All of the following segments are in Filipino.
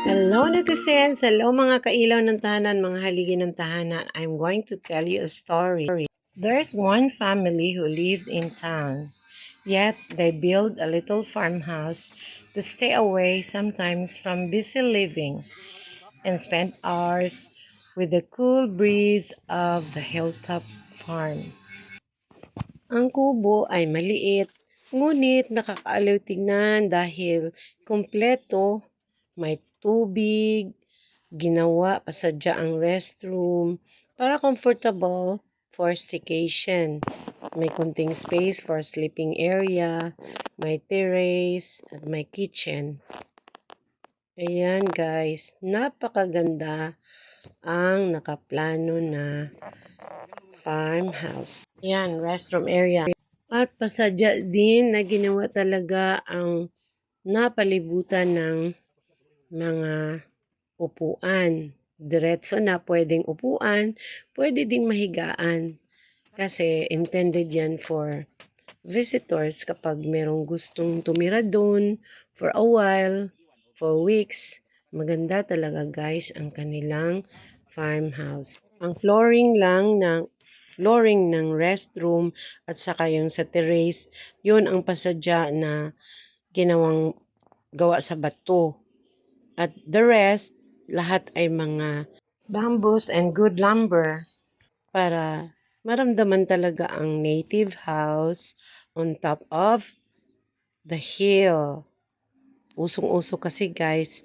Hello netizens! Hello mga kailaw ng tahanan, mga haligi ng tahanan. I'm going to tell you a story. There's one family who lived in town, yet they built a little farmhouse to stay away sometimes from busy living and spend hours with the cool breeze of the hilltop farm. Ang kubo ay maliit, ngunit nakakaaliw tignan dahil kumpleto, may tubig, ginawa pasadya ang restroom para comfortable for staycation. May kunting space for sleeping area, may terrace, at may kitchen. Ayan guys, napakaganda ang nakaplano na farmhouse. Ayan, restroom area. At pasadya din na ginawa talaga ang napalibutan ng mga upuan. Diretso na pwedeng upuan, pwede ding mahigaan. Kasi intended yan for visitors kapag merong gustong tumira doon for a while, for weeks. Maganda talaga guys ang kanilang farmhouse. Ang flooring ng restroom at saka yung sa terrace, yun ang pasadya na ginawang gawa sa bato. At the rest, lahat ay mga bamboos and good lumber para maramdaman talaga ang native house on top of the hill. Usong-uso kasi guys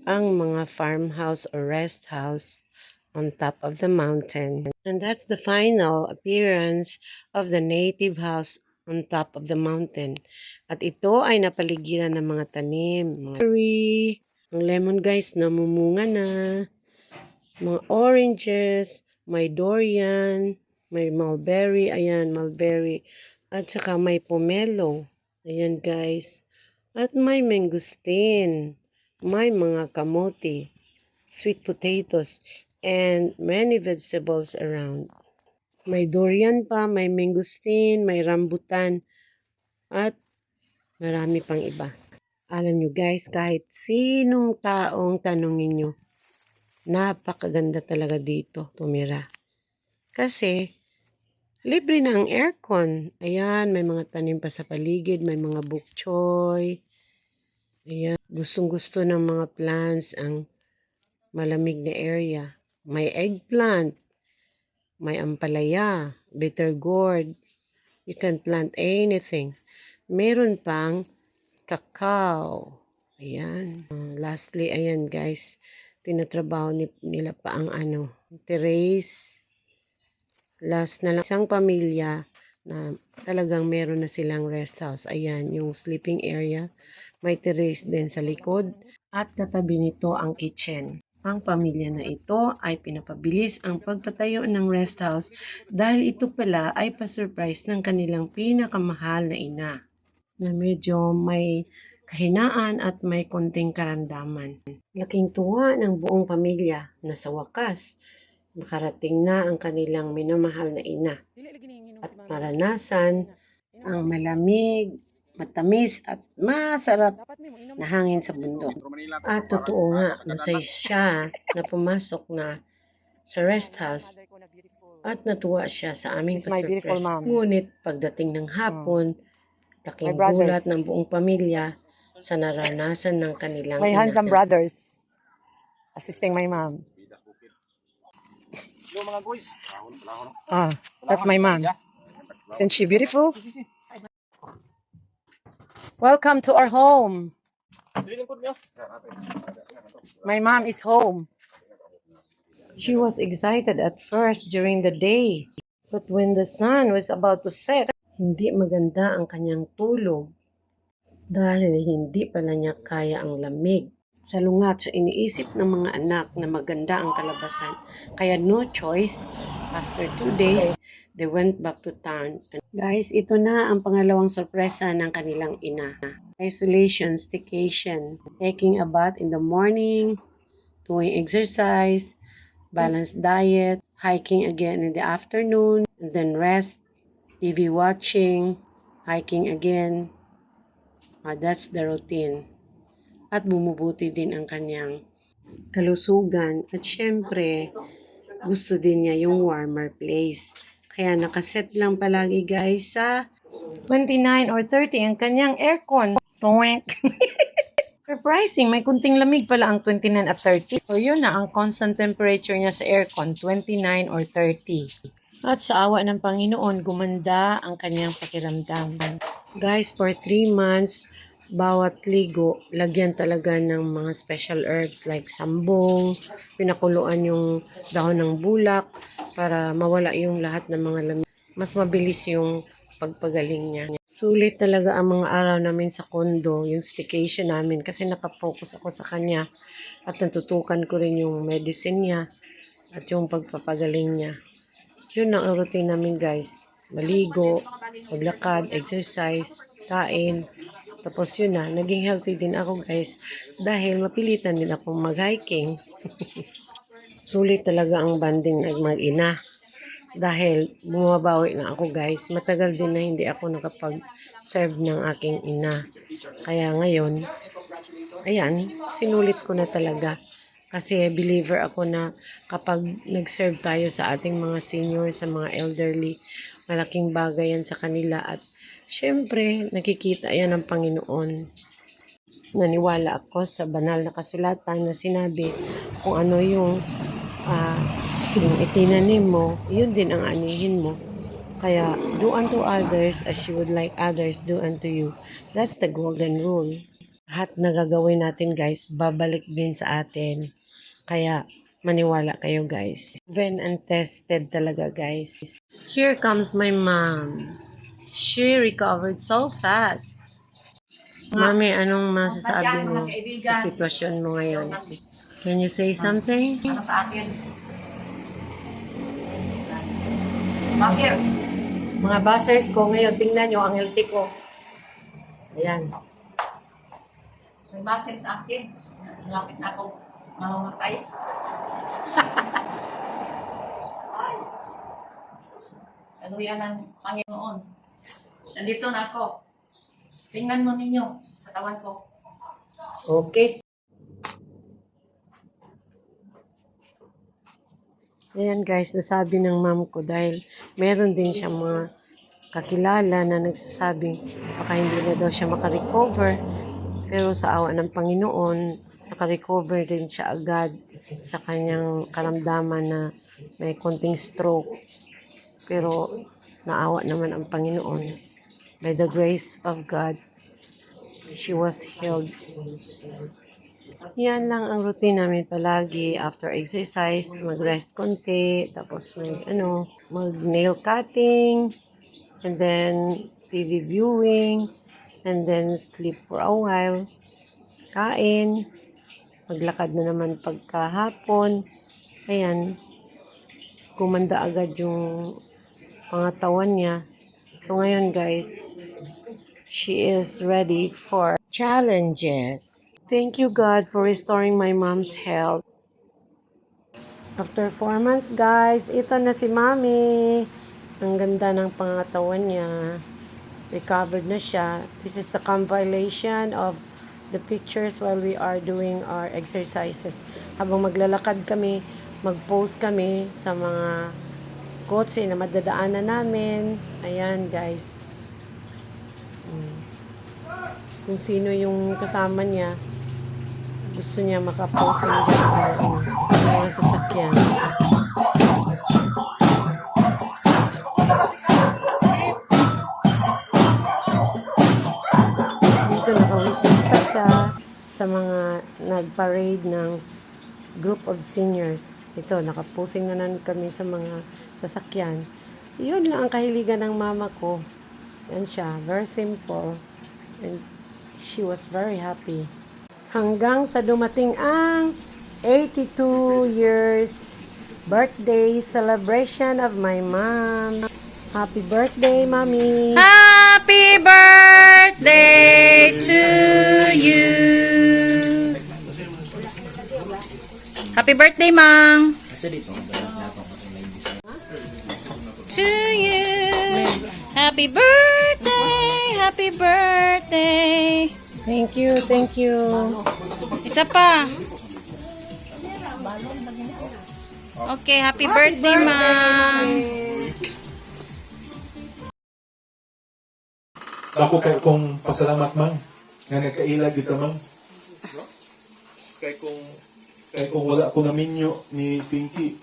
ang mga farmhouse or rest house on top of the mountain. And that's the final appearance of the native house on top of the mountain. At ito ay napaligiran ng mga tanim, mga cherry, ang lemon guys namumunga na, mga oranges, may durian, may mulberry, ayan mulberry, at saka may pomelo, ayan guys. At may mangosteen, may mga kamote, sweet potatoes, and many vegetables around. May durian pa, may mangosteen, may rambutan, at marami pang iba. Alam nyo guys, kahit sinong taong tanungin nyo, napakaganda talaga dito tumira. Kasi, libre na ang aircon. Ayan, may mga tanim pa sa paligid, may mga bok choy. Ayan, gustong-gusto ng mga plants ang malamig na area. May eggplant, may ampalaya, bitter gourd. You can plant anything. Meron pang cacao. Ayan. Lastly, ayan guys, tinatrabaho nila pa ang terrace. Last na lang, isang pamilya na talagang meron na silang rest house. Ayan, yung sleeping area. May terrace din sa likod. At katabi nito ang kitchen. Ang pamilya na ito ay pinapabilis ang pagpatayo ng rest house dahil ito pala ay pa-surprise ng kanilang pinakamahal na ina na medyo may kahinaan at may konting karamdaman. Laking tuwa ng buong pamilya na sa wakas makarating na ang kanilang minamahal na ina at maranasan ang malamig, matamis at masarap na hangin sa bundok. At totoo nga, masaya siya na pumasok na sa rest house at natuwa siya sa aming pa-surprise. Ngunit pagdating ng hapon, laking gulat ng buong pamilya sa naranasan ng kanilang My ina. handsome brothers assisting my mom. That's my mom. Isn't she beautiful? Welcome to our home. My mom is home. She was excited at first during the day, but when the sun was about to set, hindi maganda ang kanyang tulog dahil hindi pala niya kaya ang lamig. Salungat sa iniisip ng mga anak na maganda ang kalabasan, kaya no choice, after 2 days, they went back to town. And guys, ito na ang pangalawang sorpresa ng kanilang ina. Isolation, staycation, taking a bath in the morning, doing exercise, balanced diet, hiking again in the afternoon, and then rest, TV watching, hiking again. That's the routine. At bumubuti din ang kanyang kalusugan. At syempre, gusto din niya yung warmer place. Kaya nakaset lang palagi guys sa 29 or 30 ang kanyang aircon. Toink! Surprising, may kunting lamig pala ang 29 at 30. So yun na ang constant temperature niya sa aircon, 29 or 30. At sa awa ng Panginoon, gumanda ang kanyang pakiramdam. Guys, for 3 months, bawat ligo, lagyan talaga ng mga special herbs like sambong, pinakuluan yung dahon ng bulak para mawala yung lahat ng mga lamig. Mas mabilis yung pagpagaling niya. Sulit talaga ang mga araw namin sa condo, yung staycation namin kasi nakafocus ako sa kanya at natutukan ko rin yung medicine niya at yung pagpapagaling niya. Yun ang routine namin guys. Maligo, maglakad, exercise, kain. Tapos yun na, naging healthy din ako guys dahil mapilitan din akong mag-hiking. Sulit talaga ang banding ng mag-ina. Dahil bumabawi na ako guys, matagal din na hindi ako nakapag-serve ng aking ina. Kaya ngayon, ayan, sinulit ko na talaga. Kasi believer ako na kapag nag-serve tayo sa ating mga senior, sa mga elderly, malaking bagay yan sa kanila. At syempre, nakikita yan ng Panginoon. Naniwala ako sa banal na kasulatan na sinabi kung ano yung itinanim mo, yun din ang anihin mo. Kaya, do unto others as you would like others do unto you. That's the golden rule. Lahat na gagawin natin guys, babalik din sa atin. Kaya, maniwala kayo guys. Proven and tested talaga guys. Here comes my mom. She recovered so fast. Mami, anong masasabi mo sa sitwasyon mo ngayon? Can you say something? Ano sa akin? Bakit? Mga buzzers ko ngayon, tingnan nyo ang healthy ko. Ayan. May basir sa akin. Lapit na ako mamamatay. Ay. Ano yan ang Panginoon? Nandito na ako. Tingnan mo ninyo. Katawan ko. Okay. Ayan guys, nasabi ng mom ko dahil meron din siya mga kakilala na nagsasabing baka hindi na daw siya makarecover. Pero sa awa ng Panginoon, nakarecover din siya agad sa kanyang karamdaman na may konting stroke. Pero naawa naman ang Panginoon. By the grace of God, she was healed. Yan lang ang routine namin palagi. After exercise, mag-rest konti, tapos mag-nail cutting, and then TV viewing, and then sleep for a while. Kain, maglakad na naman pagkahapon. Ayan, gumanda agad yung pangatawan niya. So ngayon guys, she is ready for challenges. Thank you God for restoring my mom's health. After 4 months guys, ito na si Mommy. Ang ganda ng pangatawan niya. Recovered na siya. This is the compilation of the pictures while we are doing our exercises. Habang maglalakad kami, mag-post kami sa mga kotse na madadaanan namin. Ayan guys. Kung sino yung kasama niya, gusto niya makapost dyan sa mga sasakyan. Dito naka-witness pa siya sa mga nag-parade ng group of seniors. Ito, nakaposing na kami sa mga sasakyan. Yun lang ang kahiligan ng mama ko. Yan siya, very simple. And she was very happy. Hanggang sa dumating ang 82 years birthday celebration of my mom. Happy birthday, Mommy! Happy birthday to you. Happy birthday, Mang. To you. Happy birthday. Happy birthday. Thank you, thank you. Isa pa. Okay, happy birthday, ma'am. Ako kay kong pasalamat man nga nagkaila kita man. Kay kung wala ko naminyo ni Pinky,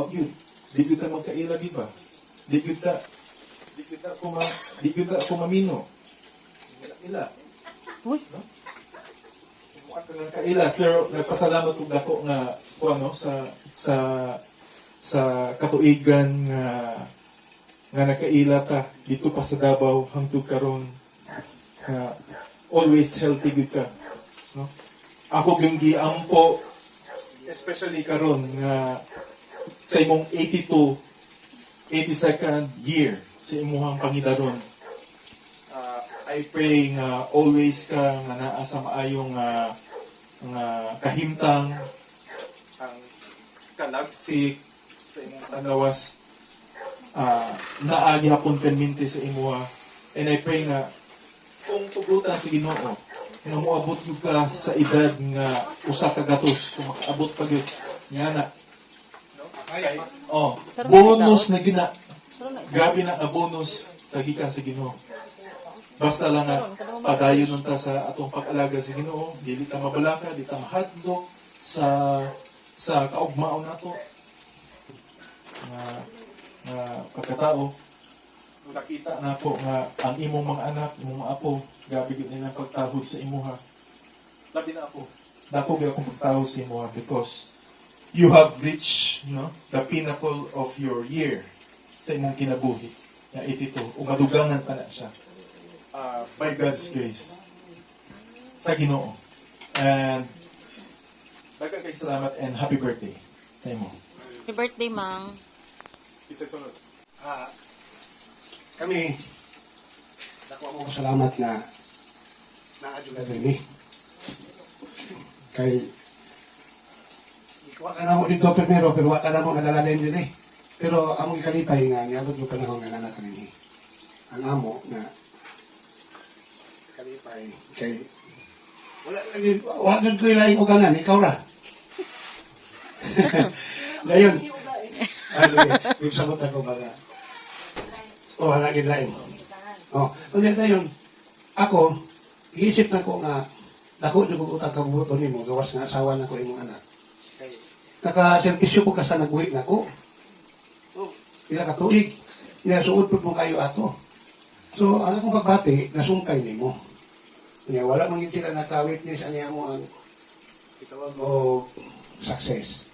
yun, di kita magkaila di ba? Di kita ko mamino. Ila. Uy. No? Mukha ka nagkaila pero nagpasalamat ko dako nga ano sa katuigan nga nakaila ta dito pa sa Davao hangtod karon always healthy gud ka, no? Ako gyung giampo especially karon nga sa imong 82nd year sa imong pangidaron. I pray nga always ka nga naa sa maayong nga kahimtang ang kalagsik sa imong tanawas, naagi hapon kanminti sa imuha. And I pray nga kung pugutan sa Ginoo nga moabot gyud ka sa edad nga usa ka gatos, kung makaabot pa gyud nga na. Bonus na gina. Grabe na bonus sa gikan sa Ginoo. Basta lang nga padayon nun ta sa atong pag-alaga sa Ginoo, dili ta mabalaka, di ta mahadlok sa kaugmaon nato nga pagkatao. Nakita na po nga ang imong mga anak, imong mga apo, gabi gid nilang pagtahod sa imuha. Labi na ako. Dako gyud akong pagtahod sa imuha because you have reached, the pinnacle of your year sa imong kinabuhi. Nga 82, ug madugangan pa na siya. By God's grace. Sa Ginoo. And daghang kay salamat and happy birthday. Tayo mo. Happy birthday, ma'am. Isa sunod. Kami, nakuha mo salamat na naadyo na rin eh. Kay, ikuha ka na mo dito primero, pero waka na mo nadalanin din eh. Pero among ikalipay nga, niabot yung panahon nga nanak ka rin eh. Ang amo na kalipay, kay, wala ko ilaing ugangan, ikaw ra. Dayon, yung sabot ako baga. Wala gid lain. Unya dayon ako iisip na ko nga dako jud ko utak kabuto nimo gawas nga asawa na ko imong anak. Naka-servisyo ko ka sa nagbuhi nako. Pila ka tuig. Ya suod pud mo kayo ato. So ang akong pagbati nasungkay nimo. Unya wala man gid sila naka-witness ani amo ang itawag o success.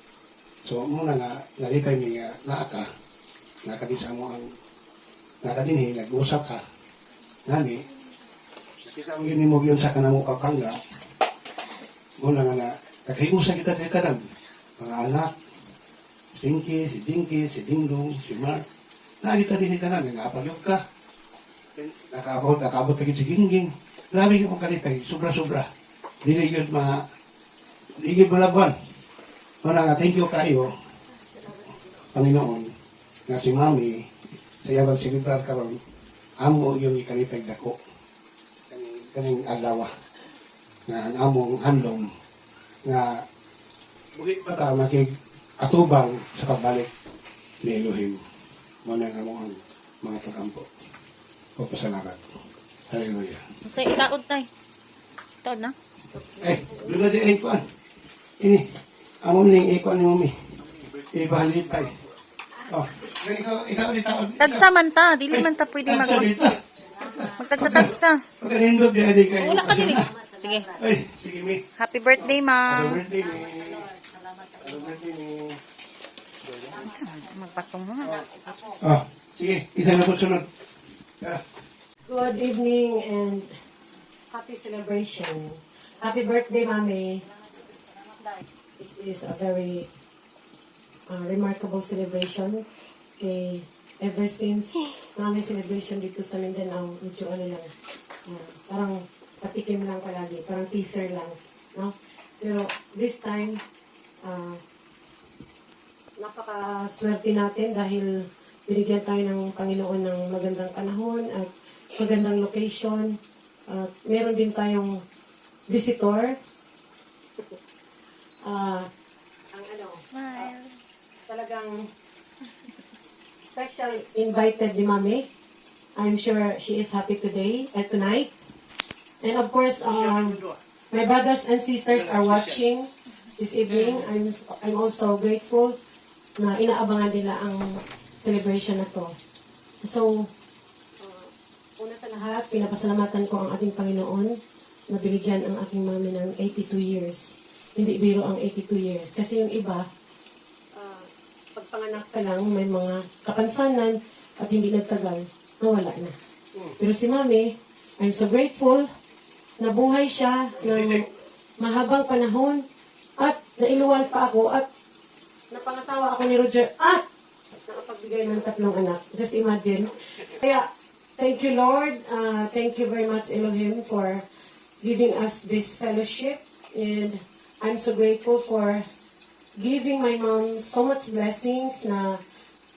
So muna nga nalipay mi nga naa ka nakadisa mo ang nakadinhi, nag-usap ka. Nani, nakita mo yun mo yun sa kanamo kakangga. Muna nga na, naghiusa kita dito lang. Mga anak, si Dinky, si Dingdong, si Mark. Nakita din kita lang, nakapagyog ka. Nakaabot pagin si Gingging. Grabe ka mong kalipay, sobra-sobra. Dili yun malaban. Muna nga, thank you kayo, Panginoon, nga si Mami, saya bersilibrar karon amo yung ikalipay dako kaning adlaw nga ang among handom nga buhi pa ta makig atubang sa pagbalik ni Elohim mo na among mga tagampo o pasalamat. Hallelujah. Okay, itaod tayo. Itaod na. Doon na di ay kuan ini among ning ikuan ni mami ibalipay. Ikaw dito. Tagsa man ta, dili man ta pwede magtagsa-tagsa. Pagkanindog di adik kayo. Wala ka din eh. Sige. Ay, sige mi. Happy birthday, ma'am. Happy birthday mi. Happy birthday mi. Magpatong mo nga. Sige, isa na po sunod. Good evening and happy celebration. Happy birthday, Mami. It is a very remarkable celebration. Okay, ever since Mami celebration dito sa Mindanao, medyo ano lang, parang patikim lang palagi, parang teaser lang, no? Pero this time, napakaswerte natin dahil binigyan tayo ng Panginoon ng magandang panahon at magandang location. Meron din tayong visitor. Ang ano, talagang special invited ni Mami. I'm sure she is happy today and tonight. And of course, my brothers and sisters are watching this evening. I'm also grateful na inaabangan nila ang celebration na to. So, una sa lahat, pinapasalamatan ko ang ating Panginoon na binigyan ang aking mami ng 82 years. Hindi biro ang 82 years. Kasi yung iba, pagpanganak ka lang, may mga kapansanan at hindi nagtagal, nawala na. Pero si mami, I'm so grateful na buhay siya ng mahabang panahon at nailuwal pa ako at napangasawa ako ni Roger at nakapagbigay ng 3 anak. Just imagine. Kaya, thank you Lord. Thank you very much Elohim for giving us this fellowship. And I'm so grateful for giving my mom so much blessings na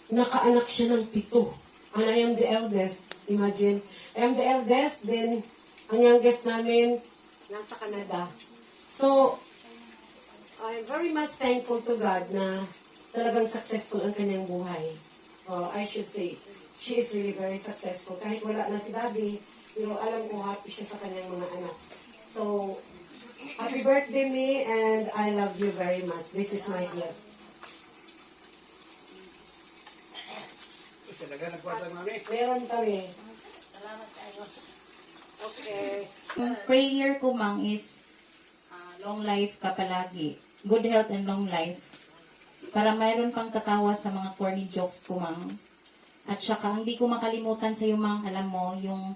nakaanak siya ng 7. And I am the eldest. Imagine. I am the eldest, then ang youngest namin nasa Canada. So, I'm very much thankful to God na talagang successful ang kanyang buhay. I should say, she is really very successful. Kahit wala na si Daddy, pero alam ko happy siya sa kanyang mga anak. So, happy birthday, me, and I love you very much. This is my gift. Meron kami. Okay. Yung prayer ko, Mang, is long life ka palagi. Good health and long life. Para mayroon kang katawa sa mga corny jokes ko, Mang. At saka, hindi ko makalimutan sa iyo, Mang, alam mo, yung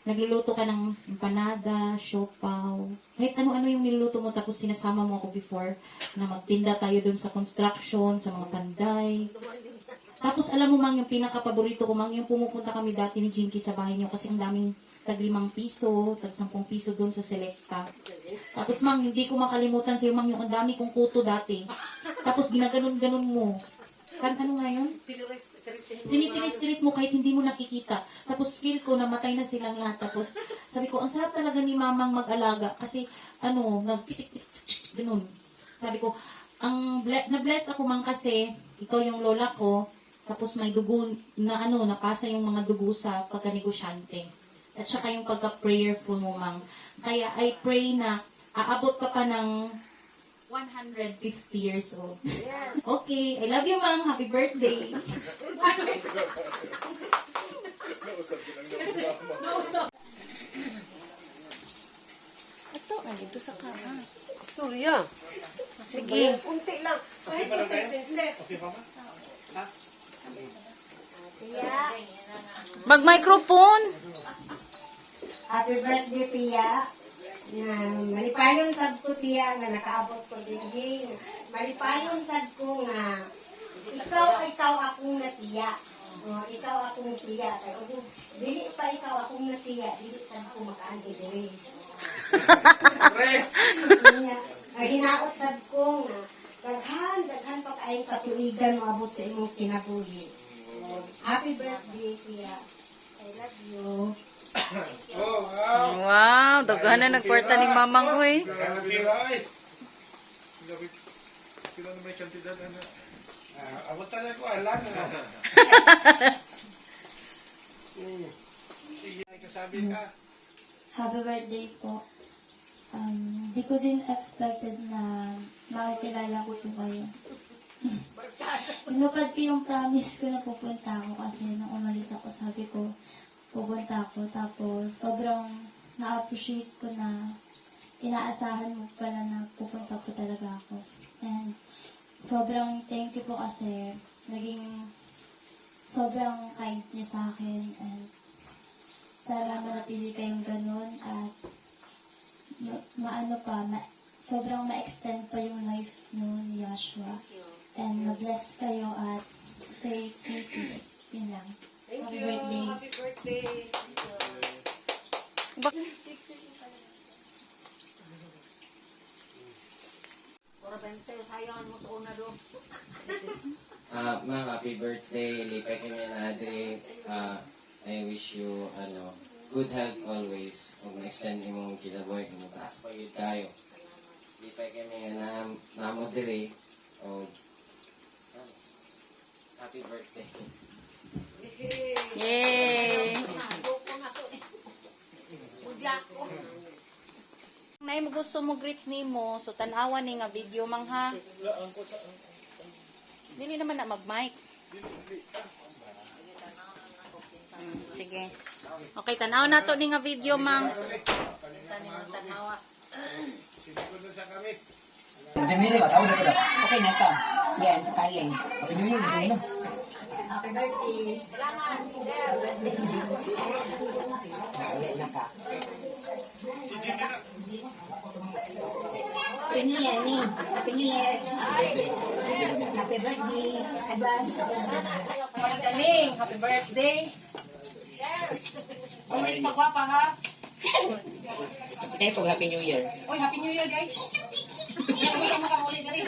nagluluto ka ng empanada, siopaw, kahit ano-ano yung niluluto mo, tapos sinasama mo ako before na magtinda tayo dun sa construction, sa mga panday. Tapos alam mo, Mang, yung pinaka-paborito ko, Mang, yung pumupunta kami dati ni Jinky sa bahay niyo kasi ang daming tag 5 piso, tag 10 piso doon sa Selecta. Tapos, Mang, hindi ko makalimutan sa'yo, Mang, yung ang dami kong kuto dati. Tapos, ginaganon-ganon mo. Ano nga yun? Tinitiris-tiris mo kahit hindi mo nakikita. Tapos, feel ko, namatay na silang lahat. Tapos, sabi ko, ang sarap talaga ni Mamang mag-alaga. Kasi, nagpitik-pitik, ganun. Sabi ko, na-bless ako, Mang, kasi ikaw yung lola ko. Tapos, may dugo na napasa yung mga dugo sa pagka-negosyante. At saka yung pagka-prayerful mo, Mang. Kaya I pray na aabot ka pa ng 150 years old. Yes. Okay. I love you, Mang. Happy birthday. Ito, nandito sa kama. Storya. Sige. Kunti lang. Kahit sa sentences. Mag-microphone. Happy birthday, Tia. Malipayon sad ko, Tia, nga nakaabot ko din. Malipayon sad ko nga ikaw akong na Tia. Ikaw akong Tia. Kaya dili pa ikaw akong na Tia, dili sad ko makaandi diri. Hinaot sad ko nga daghan pa kaayong katuigan moabot sa imong kinabuhi. Happy birthday, Tia. I love you. Wow, daghan na nagkwarta ni Mamang, uy. Abot talaga ko, alam na. Kasabi ka. Happy birthday po. Di ko din expected na makikilala ko po kayo. Tinupad ko yung promise ko na pupunta ako kasi nung umalis ako, sabi ko, pupunta ako. Tapos, sobrang na-appreciate ko na inaasahan mo pala na pupunta po talaga ako. And, sobrang thank you po kasi naging sobrang kind niyo sa akin. And, sana manatili kayong ganun at sobrang ma-extend pa yung life niyo ni Joshua. And ma-bless kayo at stay creative. Yun lang. Happy birthday. Happy birthday. Ma'am, happy birthday. Lipay kami na Adri. I wish you good health always. Kung ma-extend imong kinabuhi, kung mataas pa yun tayo. Lipay kami na namo diri. O happy birthday. Yay! Nay mo gusto mo greet nimo, so tanawa ni nga video mang ha. Dili naman na mag-mic. Sige. Okay, tanaw na to ni nga video mang. Okay na to. Yan, kaling. Happy birthday. Happy New Year, ni. Happy New Year. Happy birthday. Advance. Galing, happy birthday. Always magwapa ha. Sige po, Happy New Year. Uy, happy New Year guys. Hindi ka makamuli dali.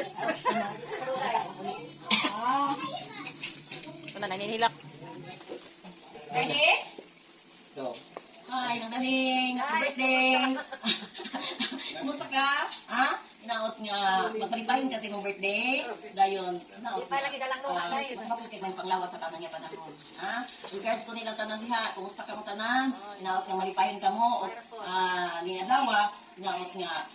Ito na naninilak. Ready? Go. Hi, nang daling. Happy birthday. Kumusta ka? Ha? Inaot nga, magpalipahin kasi mong birthday. Dayon, inaot nga. Lagi dalang nung atay. Bakit kayo panglawat sa tanan niya panahon? Ha? Regards ko nilang tanan diha. Kumusta ka mong tanan? Inaot nga malipahin ka mo. Ni Adawa, inaot nga,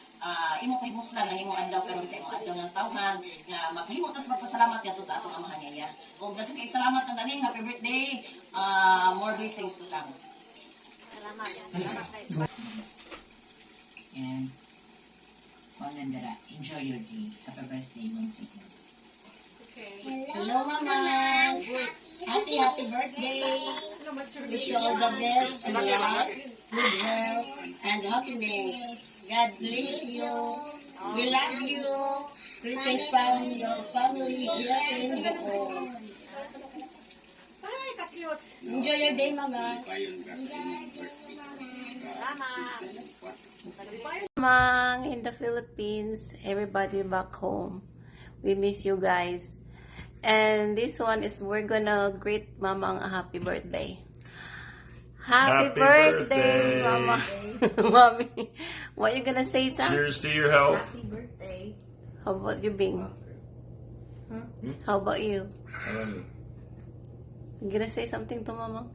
imo kay muslan ang imong adlaw karon sa imong adlaw ng tawhan nga maghimo tas magpasalamat kadto sa atong amahan niya. O daghang kay salamat ng daning happy birthday. More blessings to come. And Manandara, enjoy your day. Happy birthday once again. Hello, Mama. Happy birthday. Wish you all the best and love, good health, and happiness. God bless you. We love you. Greetings from your family here in Bohol. Enjoy your day, Mama. Mang in the Philippines, everybody back home. We miss you guys. And this one is we're gonna greet Mamang a happy birthday. Happy birthday, Mama. Mommy. What you gonna say, Sam? Cheers to your health. Happy birthday. How about you, Bing? How about you? You gonna say something to Mama?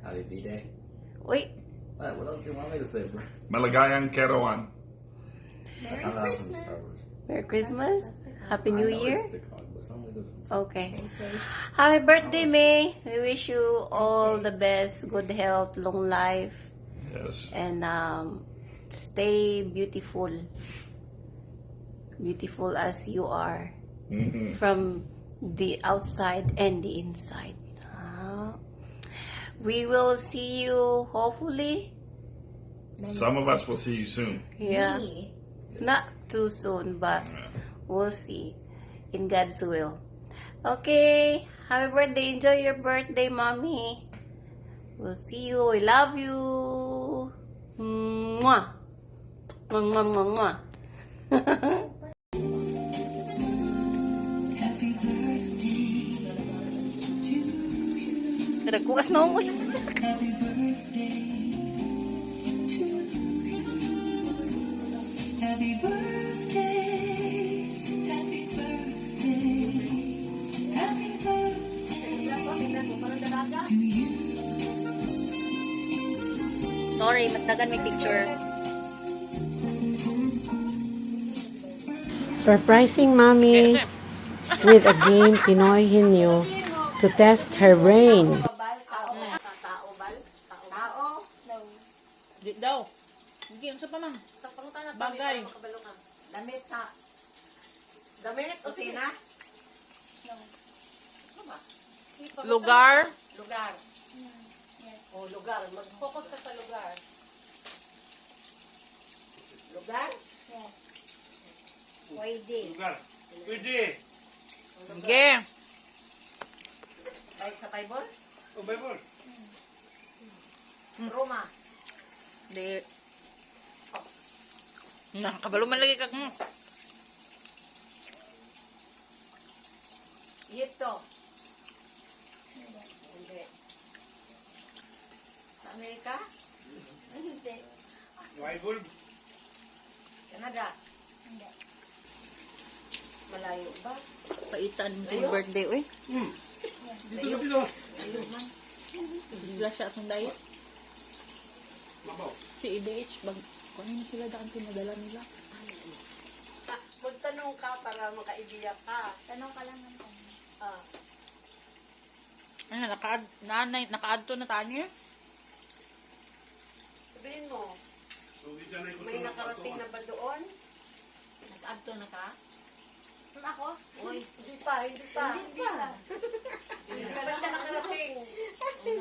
Happy birthday. Wait. What else do you want me to say, bro? Maligayang Kerawan. That's not how from Star Wars. Merry Christmas. Happy New I know Year. it's the card, but somebody doesn't. Okay. Happy birthday, May. We wish you all the best, good health, long life, Yes. and stay beautiful. Beautiful as you are from the outside and the inside. We will see you hopefully. Some of us will see you soon. Yeah. Not too soon, but we'll see. In God's will. Okay. Happy birthday. Enjoy your birthday, Mommy. We'll see you. I love you. Mwah. Mwah, mwah, mwah, mwah. Happy birthday to you. Nagkukas na mo. Happy birthday to you. Happy birthday. Happy birthday. Happy birthday to you. Sorry, mas dagan may picture. Surprising Mommy with a game Pinoy Hinyo to test her brain. Di daw. Hindi, unsa pa man? Bagay. Damit sa... Damit o sina? Lugar. Lugar. O, lugar. Mag-focus ka sa lugar. Lugar? Yes. Pwede. Sige. Ay, sa Bible? O, Bible. Roma. Di. Nakabalo man lagi kag Egypto. Hindi. Sa Amerika? Hindi. Bible. Canada. Malayo ba? Paitan mo sa birthday, uy. Dito. Ayaw man. Isla siya atong diet. Si EDH, kung ano sila daan pinadala nila. Magtanong ka para makaibiyak ka. Tanong ka lang naman. Ano, naka-add to na tayo? Sabihin mo, may nakarating na ba doon? Naka-add to na ka? Ako? Uy, hindi pa. Hindi pa siya nakarating.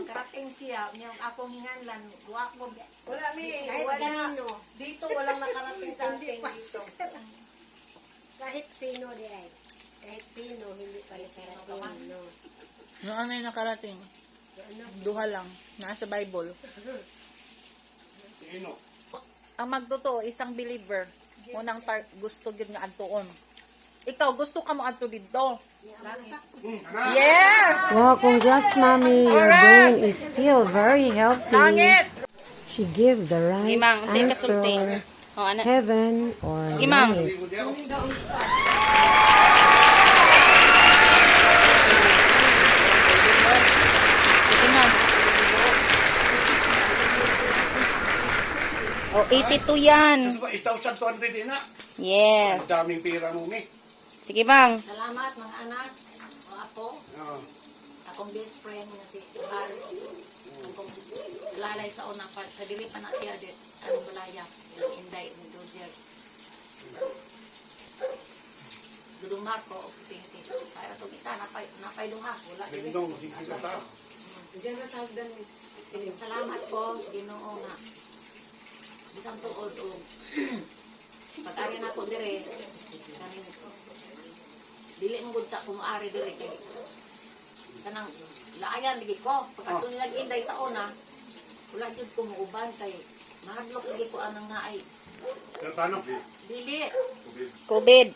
Nakarating siya, yung akong hinganlan, guwak mo. Wala, Mi. Kahit Wala. kanino. Dito, walang nakarating sa atin Hindi pa. dito. Kahit sino di ay. Kahit sino, hindi pa nakarating. No. No, ano yung nakarating? Duha lang. Nasa Bible. Ang magtotoo, isang believer. Unang part, gusto yun nga antuon. Ikaw, gusto ka mo anto dito. Yes! Wow, congrats, Mommy. Your brain is still very healthy. Langit! She give the right Imang, say kasulti. answer. O, ano? Heaven or Imang. langit. Imang. O, 82 yan. 1,200 din na. Yes. Ang daming pera mo, Mi. Sige, bang. Salamat mga anak. O ako, Oo. akong best friend nga si Har. Akong lalay sa unang part. Sa dili pa na siya dit. Anong balaya. Ilang inday ni Dozier. Dumar ko o si Pinky. Kaya itong isa, napay duha. Wala dili. Dingdong, sige ka ta. Diyan na sa hagdan. Sige, salamat po sa Ginoo nga. Bisang tuod o pag-ari na ko dire. Dili mo gud ta kumaari dire kay kanang laayan ligi ko. Pagkato nila inday sa una, wala jud ko muuban kay mahadlok ligi ko anang naay. Paano? Dili. COVID.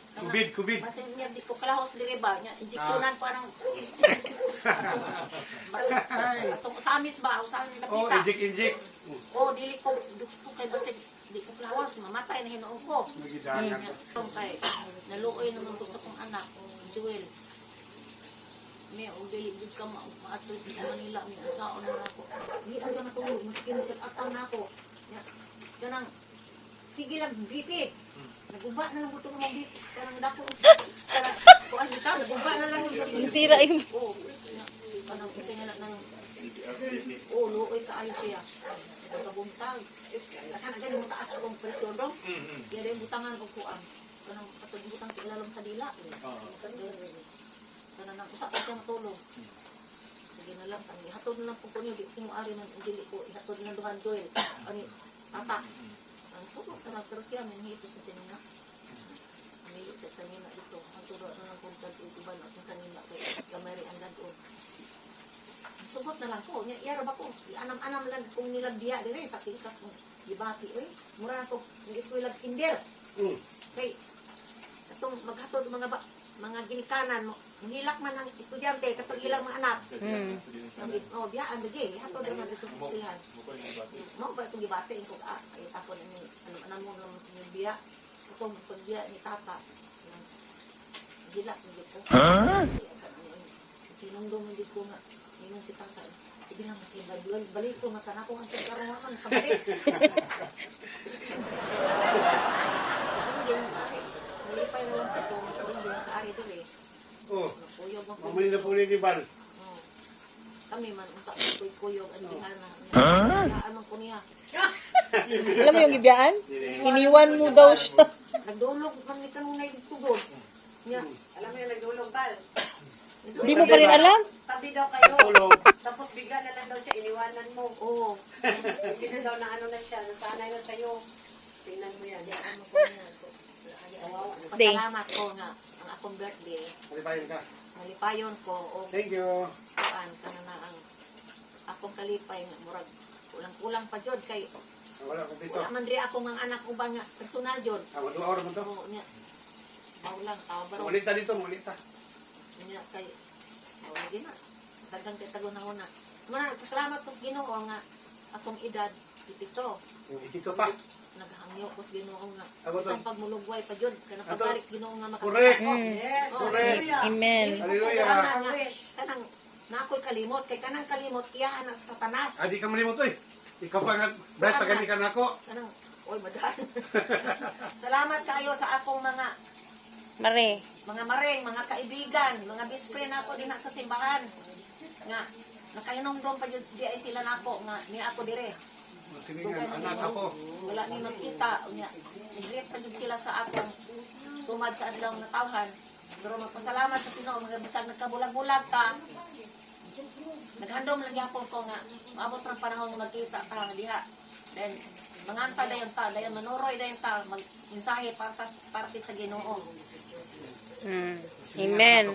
Kubid. Basin niya di ko kalahos dire ba nya injeksyonan pa nang atong samis ba usan Oh, nakita. injik. Oh, dili ko gusto kay basig di ko kalahos mamatay na hinuon ko. Magidangan. Kay naluoy naman ko sa kong anak, Joel. May og dili gud ka maatod di Manila mi usaon na ako. Di asa matulog, maski sa ataw na ako. Kanang sige lang BP. Naguba na lang buto mo BP. Kanang dako. Kuan kita, naguba na lang yung Sira yung... Oo. Kanang isa nga nang oh, luoy kaayo siya. Nagkabuntag. Kanang gani mo taas akong presyon dong. Kaya rin butangan ko kuan. Kanang katong butang sa ilalom sa dila. Kanang nang usa pa siya matulog. Sige na lang kami. Hatod na lang po niyo di mo ari nang dili ko ihatod na duhan Joel. Ani tata. Ang suko na pero siya may hito sa sinina. May sa kanina dito. Ang turo na lang kung iban at kanina kay kamari ang dadon. Sugot na lang ko. Iyara ba ko? Anam-anam lang kung nilagdiya dire sa tingkas mo. Gibati oy. Mura ko ng eskwela kinder. Kay katong maghatod mga ginikanan mo. Ngilak man ang estudyante katong ilang mga anak. Oh, biyaan lagi. Hatod naman dito sa eskwelahan. Mo ba itong gibati ko ay tapon ni ano mo ng biya. Katong pagbiya ni tata. Gilak ni dito. Tinungdong hindi ko nga. Ngayon si tata. Sige lang, balik ko mata na ko ang pagkarawan. Kabalik. Nalipay na lang ito. Sabi hindi ang kaari doon eh. Oh. Kuyog mo. Mamali na po ni Bal. Kami man, unta ko kuyog ang dihana. Anong ko niya? Alam mo yung ibiyaan? Iniwan mo daw siya. Nagdulog man ni kanong naitugod. Alam mo yung nagdulog, Bal? Di mo pa rin alam? Tabi daw kayo. Tapos bigla na lang daw siya, iniwanan mo. Oo. Kasi daw na ano na siya, nasanay na sa'yo. Tingnan mo yan. Ano ko niya? Pasalamat ko nga ang akong birthday. Malipayan ka. Nalipayon ko o Thank you. kuan kana na ang akong kalipay nga murag kulang-kulang pa jud kay Wala ko dito. wala man diri ako mga anak uban nga personal jud. Dua oras mo to. Oo niya. Maulang tao baro. Mulita dito, mulita. Niya kay lagi na. Dagang kay tago na una. Muna pasalamat ko sa Ginoo nga akong edad dito. Dito pa. naghangyo ko sa Ginoo nga isang pagmulugway pa jud kanang pagalik sa Ginoo nga Correct. makakita. Yes. Correct. Amen. Hallelujah. Kanang nakol kalimot kay kanang kalimot iyahan sa Satanas. Adi ka malimot oy. Ikaw pa nga, Brad, paganikan ako. Kanang oy madaan. Salamat kayo sa akong mga Mare. maring, mga kaibigan, mga best friend ako din sa simbahan. Nga nakainomdom pa jud di ay sila nako nga ni ako dire. Siningan, anak ako. Wala ni makita unya. Nigreet pa jud sila sa akong sumad sa adlaw nga tawhan. Pero magpasalamat sa Ginoo mga bisag nagkabulag-bulag ta. Naghandom lang gyapon ko nga maabot ra panahon nga magkita ta diha. Then manganta dayon ta, dayon manuroy dayon ta, magmensahe para sa Ginoo. Amen.